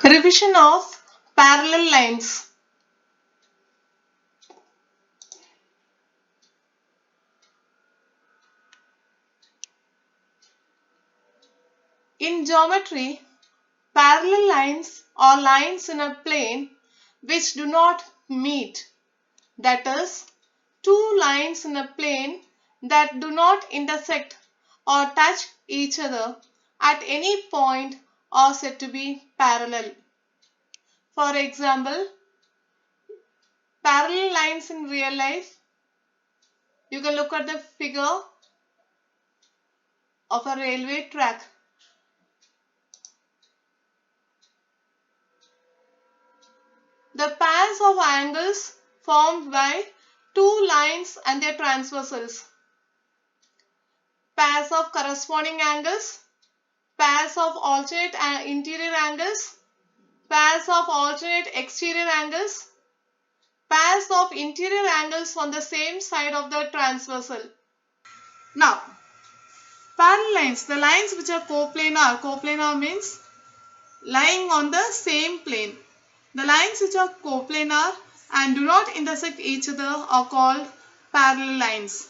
Revision of parallel lines. In geometry, parallel lines are lines in a plane which do not meet. That is, two lines in a plane that do not intersect or touch each other at any point are said to be parallel. For example, parallel lines in real life, you can look at the figure of a railway track. The pairs of angles formed by two lines and their transversals. Pairs of corresponding angles, pairs of alternate interior angles, pairs of alternate exterior angles, pairs of interior angles on the same side of the transversal. Now, parallel lines, the lines which are coplanar. Coplanar means lying on the same plane. The lines which are coplanar and do not intersect each other are called parallel lines.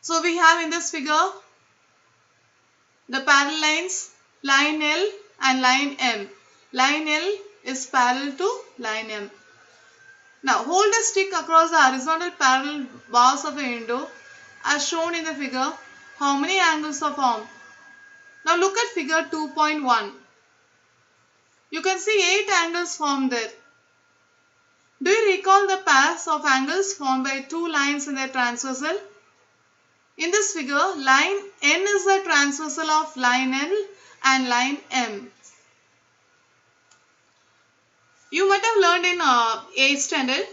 So we have in this figure the parallel lines line L and line M. Line L is parallel to line M. Now hold a stick across the horizontal parallel bars of a window as shown in the figure. How many angles are formed? Now look at figure 2.1. You can see 8 angles formed there. Do you recall the pairs of angles formed by two lines in their transversal? In this figure, line N is the transversal of line L and line M. You might have learned in 8th standard,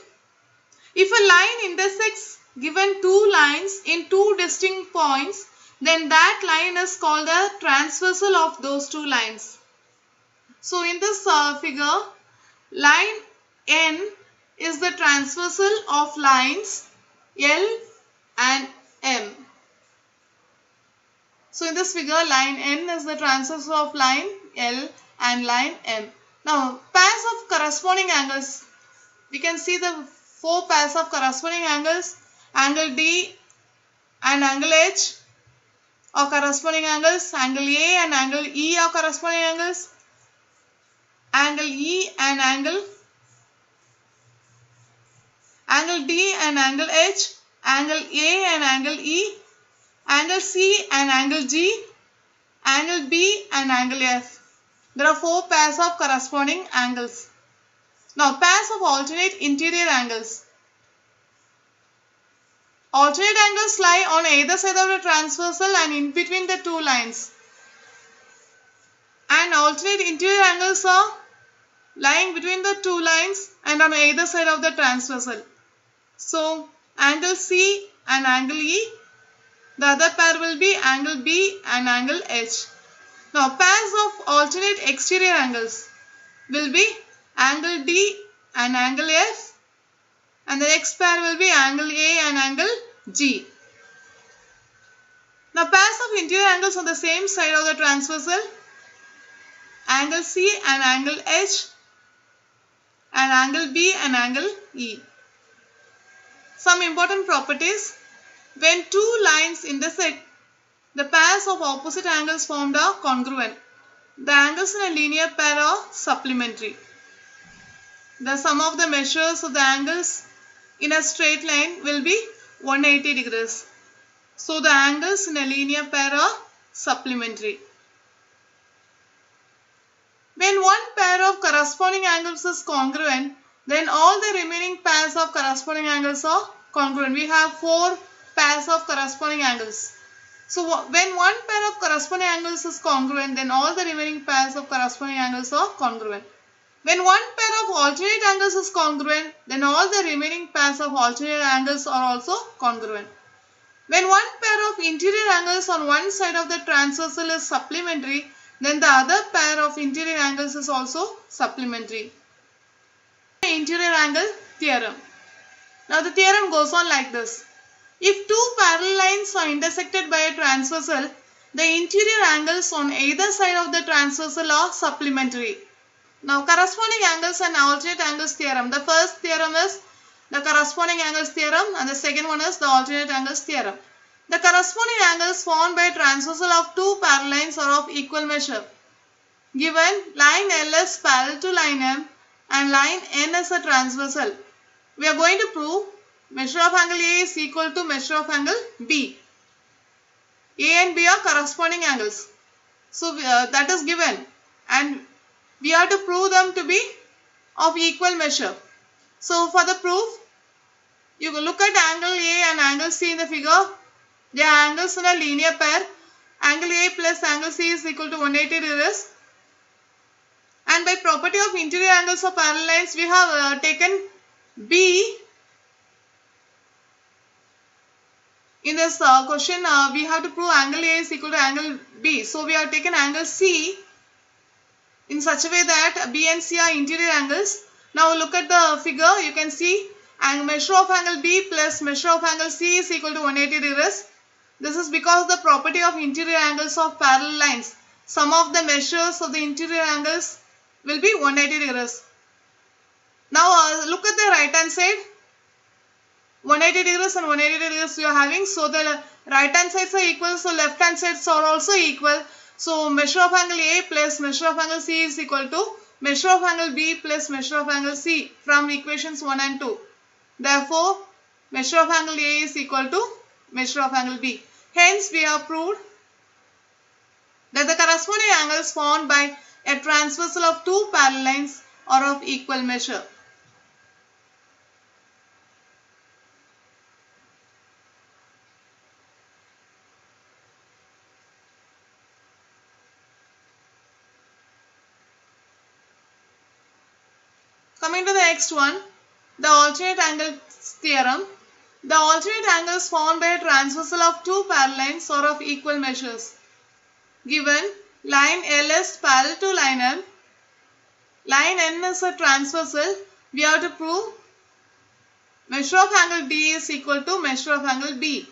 if a line intersects given two lines in two distinct points, then that line is called the transversal of those two lines. So in this figure, line N is the transversal of lines L and M. So in this figure, line N is the transversal of line L and line M. Now, pairs of corresponding angles. We can see the four pairs of corresponding angles. Angle D and angle H are corresponding angles. Angle A and angle E are corresponding angles. Angle E and angle D and angle H, angle A and angle E, angle C and angle G, angle B and angle F. There are four pairs of corresponding angles. Now, pairs of alternate interior angles. Alternate angles lie on either side of the transversal and in between the two lines. And alternate interior angles are lying between the two lines and on either side of the transversal. So, angle C and angle E. The other pair will be angle B and angle H. Now, pairs of alternate exterior angles will be angle D and angle F, and the next pair will be angle A and angle G. Now, pairs of interior angles on the same side of the transversal, angle C and angle H, and angle B and angle E. Some important properties. When two lines intersect, the pairs of opposite angles formed are congruent. The angles in a linear pair are supplementary. The sum of the measures of the angles in a straight line will be 180 degrees. So the angles in a linear pair are supplementary. When one pair of corresponding angles is congruent, then all the remaining pairs of corresponding angles are congruent. We have four pairs of corresponding angles. So when one pair of corresponding angles is congruent, then all the remaining pairs of corresponding angles are congruent. When one pair of alternate angles is congruent, then all the remaining pairs of alternate angles are also congruent. When one pair of interior angles on one side of the transversal is supplementary, then the other pair of interior angles is also supplementary. Interior angle theorem. Now the theorem goes on like this. If two parallel lines are intersected by a transversal, The interior angles on either side of the transversal are supplementary. Now corresponding angles and alternate angles theorem. The first theorem is the corresponding angles theorem and the second one is the alternate angles theorem. The corresponding angles formed by transversal of two parallel lines are of equal measure. Given line L is parallel to line M and line N is a transversal, we are going to prove measure of angle A is equal to measure of angle B. A and B are corresponding angles. So that is given and we have to prove them to be of equal measure. So for the proof, you look at angle A and angle C in the figure. They are angles in a linear pair. Angle A plus angle C is equal to 180 degrees. And by property of interior angles of parallel lines, we have taken B. In this question, we have to prove angle A is equal to angle B. So we have taken angle C in such a way that B and C are interior angles. Now look at the figure. You can see measure of angle B plus measure of angle C is equal to 180 degrees. This is because the property of interior angles of parallel lines. Sum of the measures of the interior angles will be 180 degrees. Now look at the right hand side. 180 degrees and 180 degrees you are having. So the right hand sides are equal. So left hand sides are also equal. So measure of angle A plus measure of angle C is equal to measure of angle B plus measure of angle C from equations 1 and 2. Therefore, measure of angle A is equal to measure of angle B. Hence, we have proved that the corresponding angles formed by a transversal of two parallel lines are of equal measure. Coming to the next one, the alternate angles theorem. The alternate angles formed by a transversal of two parallel lines are of equal measures. Given line L is parallel to line M, line N is a transversal, we have to prove measure of angle D is equal to measure of angle B.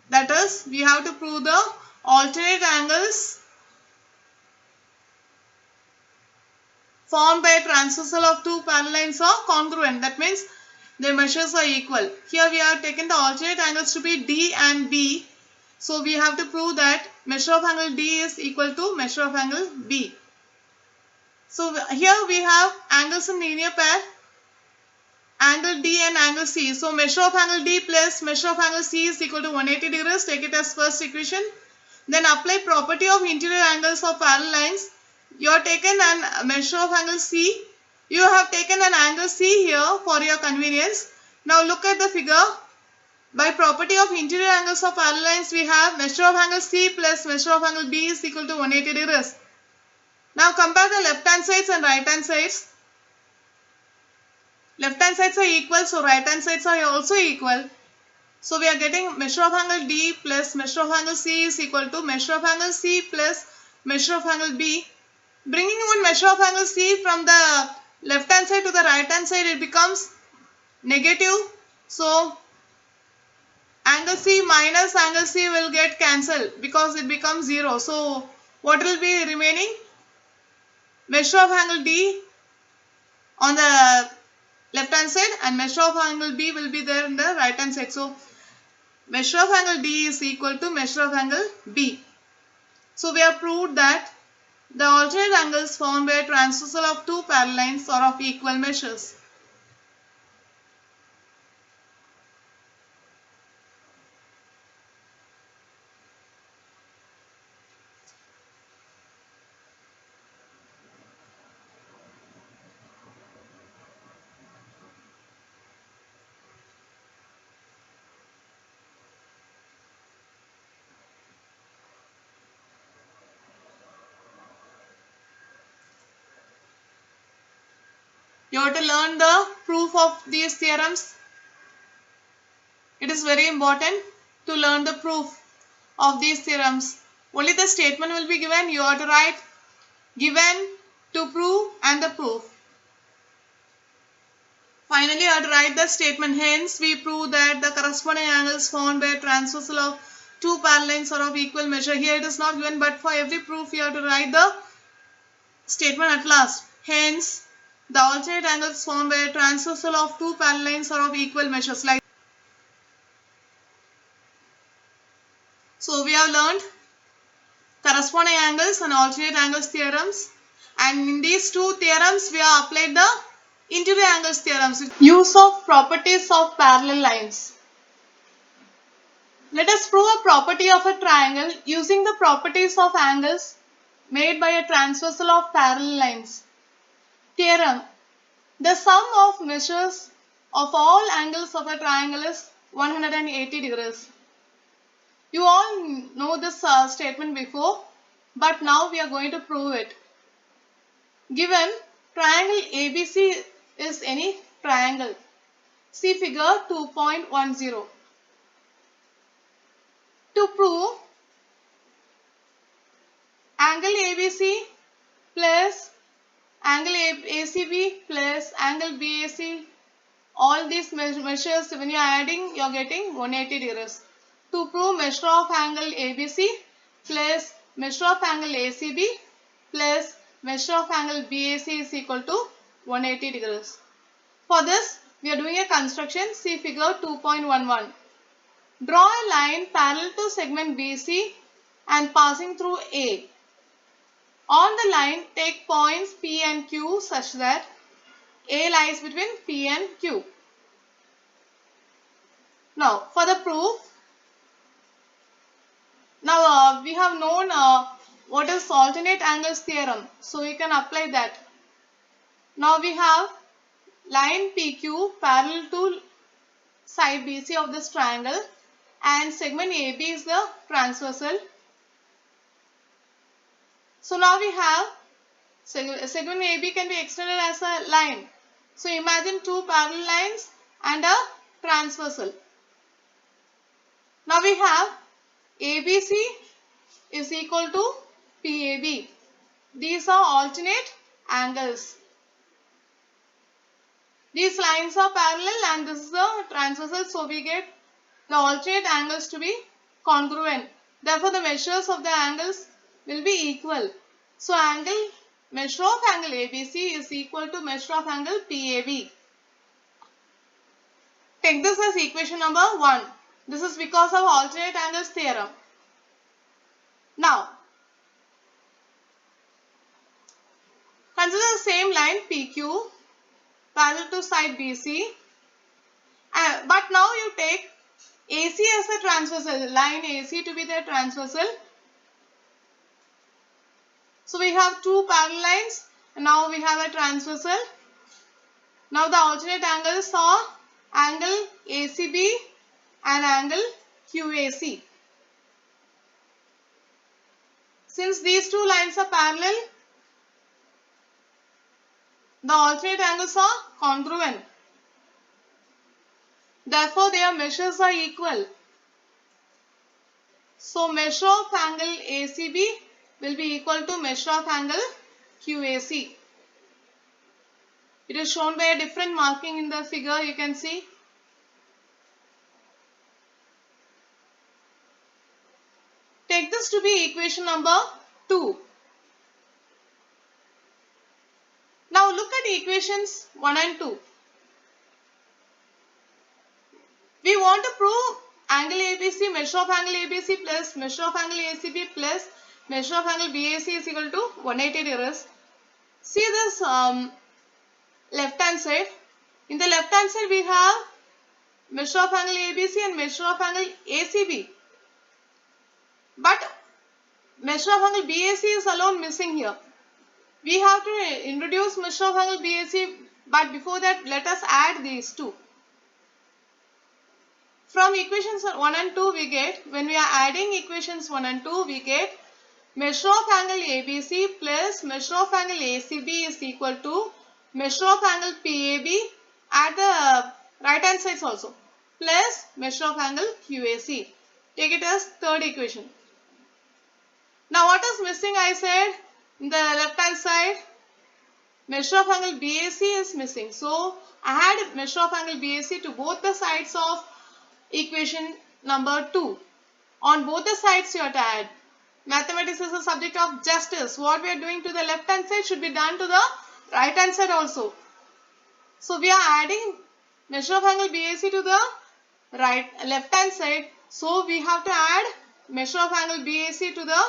That is, we have to prove the alternate angles formed by a transversal of two parallel lines are congruent. That means their measures are equal. Here we have taken the alternate angles to be D and B. So we have to prove that measure of angle D is equal to measure of angle B. So here we have angles in linear pair, angle D and angle C. So measure of angle D plus measure of angle C is equal to 180 degrees. Take it as first equation. Then apply property of interior angles of parallel lines. You have taken a measure of angle C. You have taken an angle C here for your convenience. Now look at the figure. By property of interior angles of parallel lines, we have measure of angle C plus measure of angle B is equal to 180 degrees. Now compare the left hand sides and right hand sides. Left hand sides are equal, so right hand sides are also equal. So we are getting measure of angle D plus measure of angle C is equal to measure of angle C plus measure of angle B. Bringing one measure of angle C from the left hand side to the right hand side, it becomes negative. So angle C minus angle C will get cancelled because it becomes 0. So what will be remaining? Measure of angle D on the left hand side and measure of angle B will be there in the right hand side. So measure of angle D is equal to measure of angle B. So we have proved that the alternate angles formed by a transversal of two parallel lines are of equal measures. You have to learn the proof of these theorems. It is very important to learn the proof of these theorems. Only the statement will be given. You have to write given, to prove and the proof. Finally, you have to write the statement. Hence, we prove that the corresponding angles formed by a transversal of two parallel lines are of equal measure. Here it is not given, but for every proof you have to write the statement at last. Hence, the alternate angles formed by a transversal of two parallel lines are of equal measures. Like so, we have learned corresponding angles and alternate angles theorems, and in these two theorems we have applied the interior angles theorems. Use of properties of parallel lines. Let us prove a property of a triangle using the properties of angles made by a transversal of parallel lines. Theorem: the sum of measures of all angles of a triangle is 180 degrees. You all know this statement before, but now we are going to prove it. Given triangle ABC is any triangle. See figure 2.10. To prove angle ABC plus angle ACB plus angle BAC, all these measures when you are adding, you are getting 180 degrees. To prove measure of angle ABC plus measure of angle ACB plus measure of angle BAC is equal to 180 degrees. For this, we are doing a construction. See figure 2.11. Draw a line parallel to segment BC and passing through A. On the line, take points P and Q such that A lies between P and Q. Now, for the proof, now we have known what is alternate angles theorem, so we can apply that. Now we have line PQ parallel to side BC of this triangle, and segment AB is the transversal. So now we have segment AB can be extended as a line. So imagine two parallel lines and a transversal. Now we have ABC is equal to PAB. These are alternate angles. These lines are parallel and this is the transversal, so we get the alternate angles to be congruent. Therefore, the measures of the angles will be equal. So, measure of angle ABC is equal to measure of angle PAB. Take this as equation number 1. This is because of alternate angles theorem. Now, consider the same line PQ parallel to side BC, but now you take AC as the transversal, line AC to be the transversal. So we have two parallel lines and now we have a transversal. Now the alternate angles are angle ACB and angle QAC. Since these two lines are parallel, the alternate angles are congruent. Therefore, their measures are equal. So, measure of angle ACB will be equal to measure of angle QAC. It is shown by a different marking in the figure, you can see. Take this to be equation number 2. Now look at equations 1 and 2. We want to prove angle ABC, measure of angle ABC plus measure of angle ACB plus measure of angle BAC is equal to 180 degrees. See this left hand side. In the left hand side we have measure of angle ABC and measure of angle ACB. But measure of angle BAC is alone missing here. We have to introduce measure of angle BAC, but before that let us add these two. From equations 1 and 2 we get, when we are adding equations 1 and 2 we get measure of angle ABC plus measure of angle ACB is equal to measure of angle PAB at the right hand sides also plus measure of angle QAC. Take it as third equation. Now what is missing? I said in the left hand side measure of angle BAC is missing. So add measure of angle BAC to both the sides of equation number 2. On both the sides you have to add. Mathematics is a subject of justice. What we are doing to the left hand side should be done to the right hand side also. So we are adding measure of angle BAC to the left hand side. So we have to add measure of angle BAC to the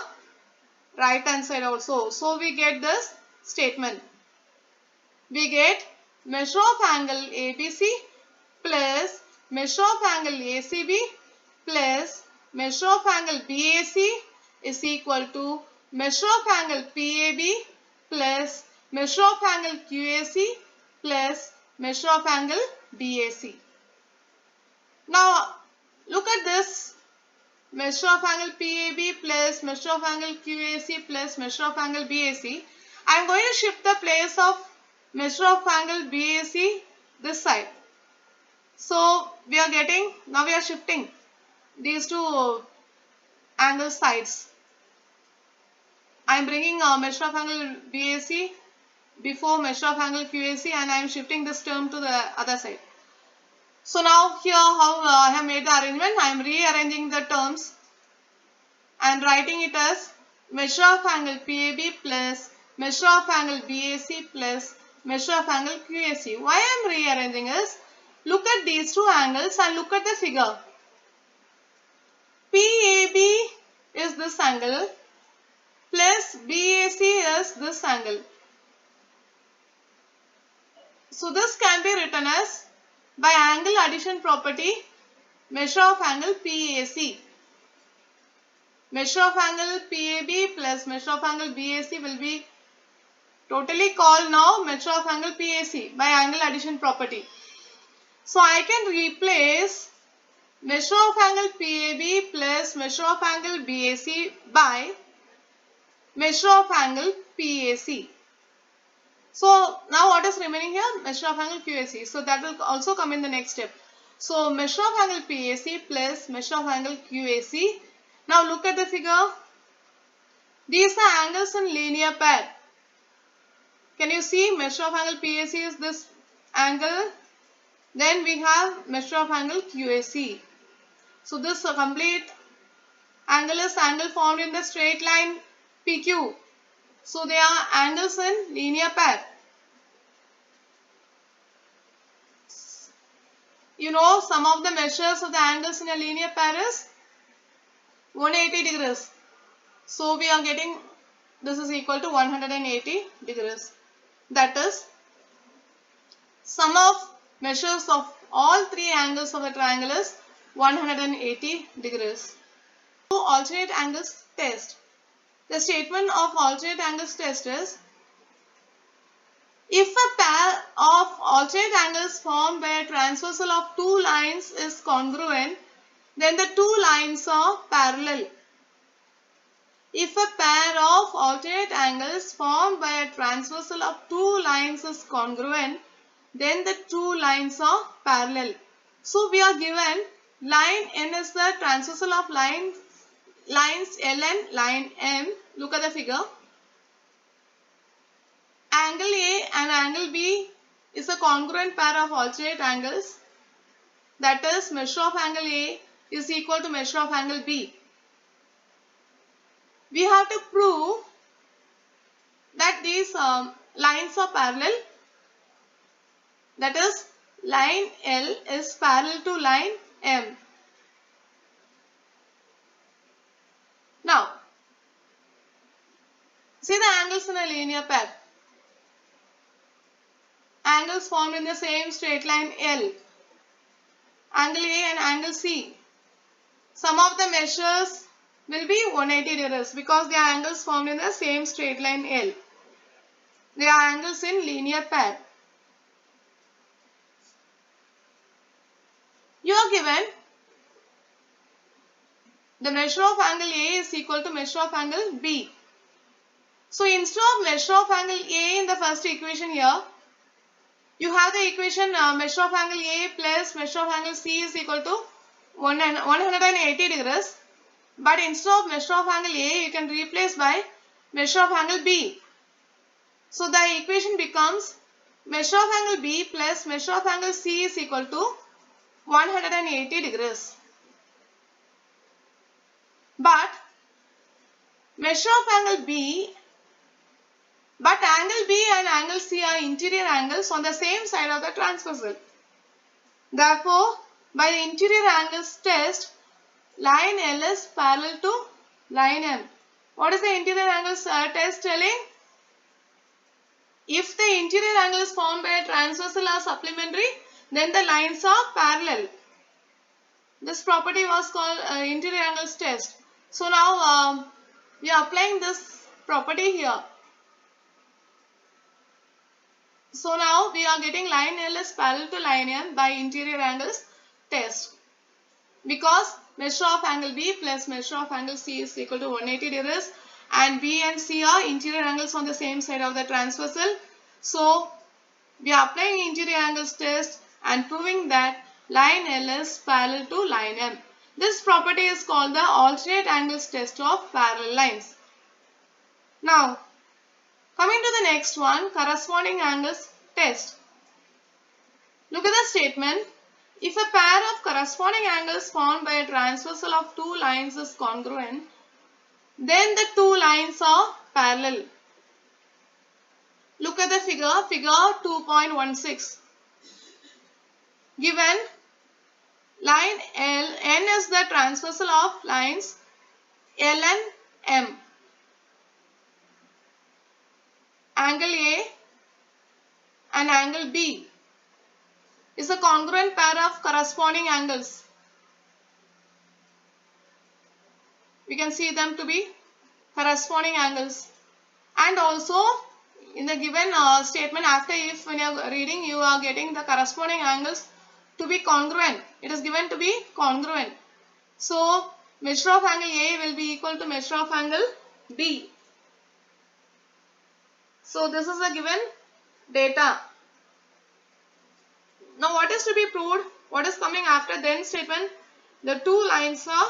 right hand side also. So we get this statement. We get measure of angle ABC plus measure of angle ACB plus measure of angle BAC is equal to measure of angle PAB plus measure of angle QAC plus measure of angle BAC. Now look at this measure of angle PAB plus measure of angle QAC plus measure of angle BAC. I am going to shift the place of measure of angle BAC this side. So we are getting, now we are shifting these two angle sides. I am bringing a measure of angle BAC before measure of angle QAC and I am shifting this term to the other side. So now here how I have made the arrangement, I am rearranging the terms and writing it as measure of angle PAB plus measure of angle BAC plus measure of angle QAC. Why I am rearranging is, look at these two angles and look at the figure. PAB is this angle plus BAC is this angle. So this can be written as, by angle addition property, measure of angle PAC. Measure of angle PAB plus measure of angle BAC will be totally called now measure of angle PAC by angle addition property. So I can replace measure of angle PAB plus measure of angle BAC by measure of angle PAC. So now what is remaining here? Measure of angle QAC. So that will also come in the next step. So measure of angle PAC plus measure of angle QAC. Now look at the figure. These are angles in linear pair. Can you see measure of angle PAC is this angle? Then we have measure of angle QAC. So this complete angle is angle formed in the straight line PQ. So they are angles in linear pair. You know, some of the measures of the angles in a linear pair is 180 degrees. So we are getting this is equal to 180 degrees. That is, sum of measures of all three angles of a triangle is 180 degrees. So alternate angles test. The statement of alternate angles test is, if a pair of alternate angles formed by a transversal of two lines is congruent, then the two lines are parallel. If a pair of alternate angles formed by a transversal of two lines is congruent, then the two lines are parallel. So we are given line N is the transversal of lines Ln, line M. Look at the figure. Angle A and angle B is a congruent pair of alternate angles. That is, measure of angle A is equal to measure of angle B. We have to prove that these lines are parallel. That is, line L is parallel to line M. Now, see the angles in a linear pair. Angles formed in the same straight line L. Angle A and angle C. Sum of the measures will be 180 degrees because they are angles formed in the same straight line L. They are angles in linear pair. You are given the measure of angle A is equal to measure of angle B. So instead of measure of angle A in the first equation here, you have the equation measure of angle A plus measure of angle C is equal to 180 degrees. But instead of measure of angle A, you can replace by measure of angle B. So the equation becomes measure of angle B plus measure of angle C is equal to 180 degrees. But measure of angle B and angle C are interior angles on the same side of the transversal. Therefore, by the interior angles test, line L is parallel to line M. What is the interior angles test telling? If the interior angle is formed by a transversal or supplementary, then the lines are parallel. This property was called interior angles test. So now we are applying this property here. So now we are getting line L is parallel to line M by interior angles test. Because measure of angle B plus measure of angle C is equal to 180 degrees and B and C are interior angles on the same side of the transversal. So we are applying interior angles test and proving that line L is parallel to line M. This property is called the alternate angles test of parallel lines. Now, coming to the next one, corresponding angles test. Look at the statement. If a pair of corresponding angles formed by a transversal of two lines is congruent, then the two lines are parallel. Look at the figure 2.16. Given line N is the transversal of lines L and M. Angle A and angle B is a congruent pair of corresponding angles. We can see them to be corresponding angles. And also in the given statement, after if when you are reading, you are getting the corresponding angles to be congruent. It is given to be congruent. So measure of angle A will be equal to measure of angle B. So this is the given data. Now what is to be proved? What is coming after then statement? The two lines are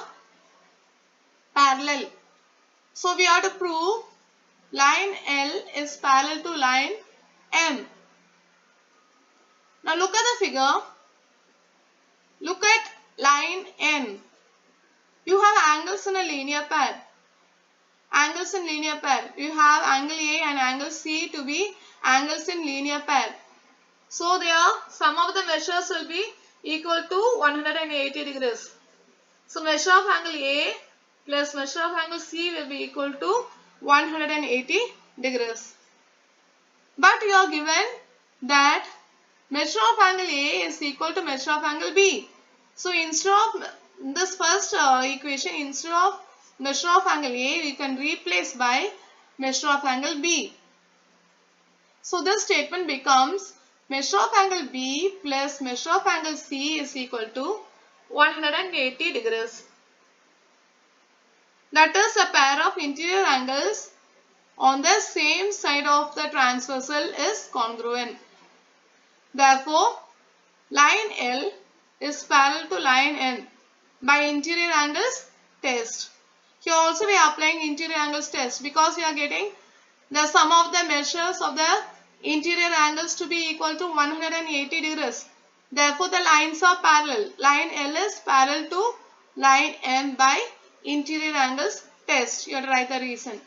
parallel. So we have to prove line L is parallel to line M. Now look at the figure. Look at line N. You have angles in a linear pair. Angles in linear pair. You have angle A and angle C to be angles in linear pair. So there sum of the measures will be equal to 180 degrees. So measure of angle A plus measure of angle C will be equal to 180 degrees. But you are given that measure of angle A is equal to measure of angle B. So instead of this first equation, instead of measure of angle A, we can replace by measure of angle B. So this statement becomes measure of angle B plus measure of angle C is equal to 180 degrees. That is, a pair of interior angles on the same side of the transversal is congruent. Therefore, line L is parallel to line N by interior angles test. Here also we are applying interior angles test because we are getting the sum of the measures of the interior angles to be equal to 180 degrees. Therefore, the lines are parallel. Line L is parallel to line M by interior angles test. You have to write the reason.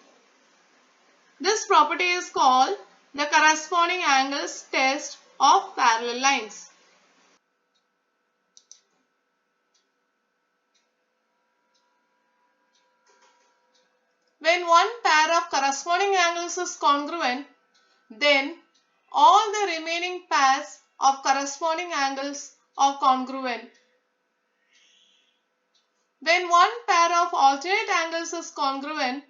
This property is called the corresponding angles test of parallel lines. When one pair of corresponding angles is congruent, then all the remaining pairs of corresponding angles are congruent. When one pair of alternate angles is congruent,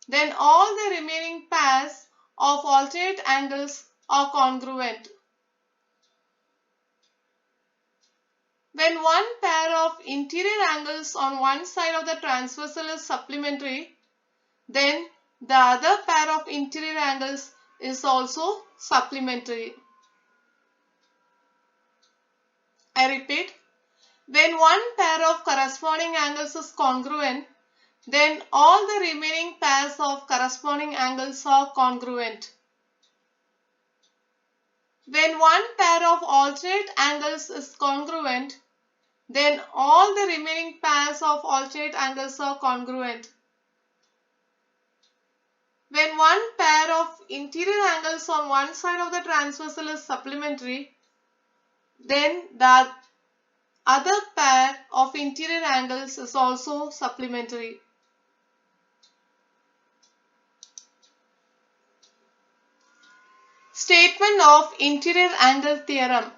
then all the remaining pairs of alternate angles are congruent. When one pair of interior angles on one side of the transversal is supplementary, then the other pair of interior angles is also supplementary. I repeat, when one pair of corresponding angles is congruent, then all the remaining pairs of corresponding angles are congruent. When one pair of alternate angles is congruent, then all the remaining pairs of alternate angles are congruent. When one pair of interior angles on one side of the transversal is supplementary, then the other pair of interior angles is also supplementary. Statement of interior angle theorem.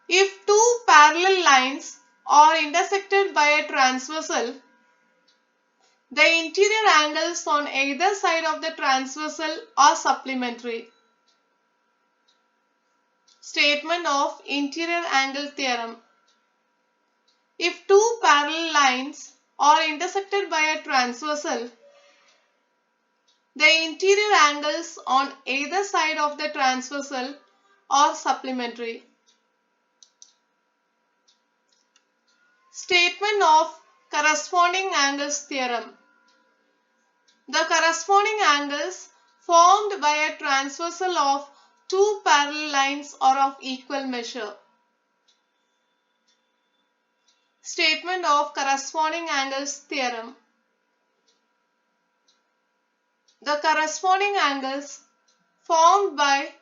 If two parallel lines are intersected by a transversal, the interior angles on either side of the transversal are supplementary. Statement of interior angle theorem. If two parallel lines are intersected by a transversal, the interior angles on either side of the transversal are supplementary. Statement of corresponding angles theorem. The corresponding angles formed by a transversal of two parallel lines are of equal measure. Statement of corresponding angles theorem. The corresponding angles formed by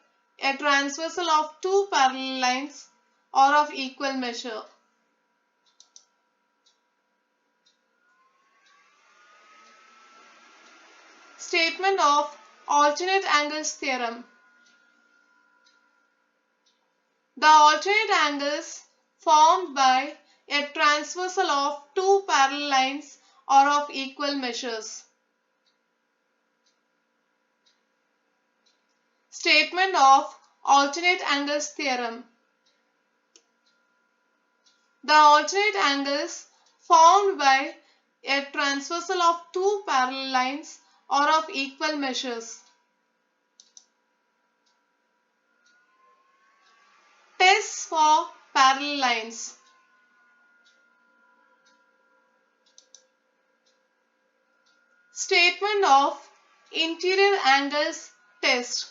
a transversal of two parallel lines are of equal measure. Statement of alternate angles theorem. The alternate angles formed by a transversal of two parallel lines are of equal measures. Statement of alternate angles theorem. The alternate angles formed by a transversal of two parallel lines are of equal measures. Tests for parallel lines. Statement of interior angles test.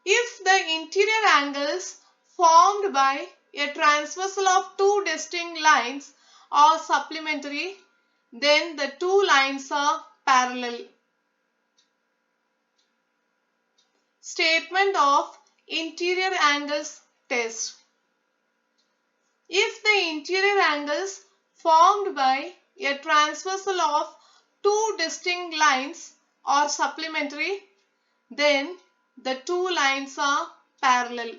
If the interior angles formed by a transversal of two distinct lines are supplementary, then the two lines are parallel. Statement of interior angles test. If the interior angles formed by a transversal of two distinct lines are supplementary, then the two lines are parallel.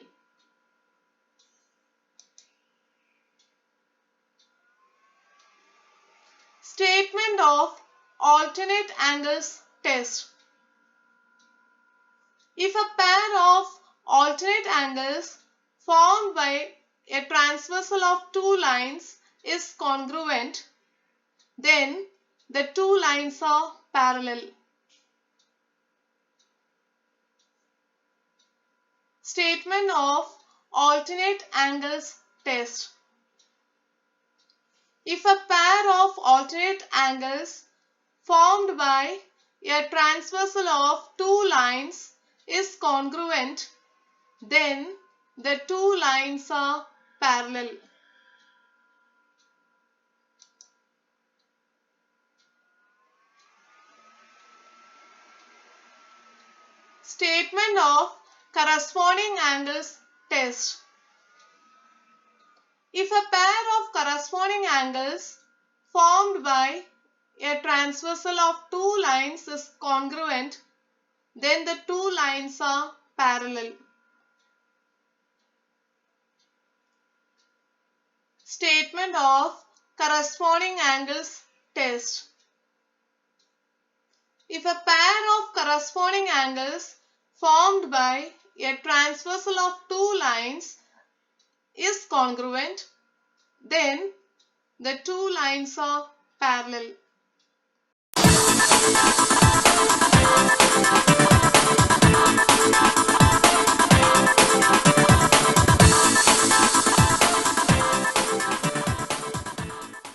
Statement of alternate angles test. If a pair of alternate angles formed by a transversal of two lines is congruent, then the two lines are parallel. Statement of alternate angles test. If a pair of alternate angles formed by a transversal of two lines is congruent, then the two lines are parallel. Statement of corresponding angles test. If a pair of corresponding angles formed by a transversal of two lines is congruent, then the two lines are parallel. Statement of corresponding angles test. If a pair of corresponding angles formed by a transversal of two lines is congruent, then the two lines are parallel.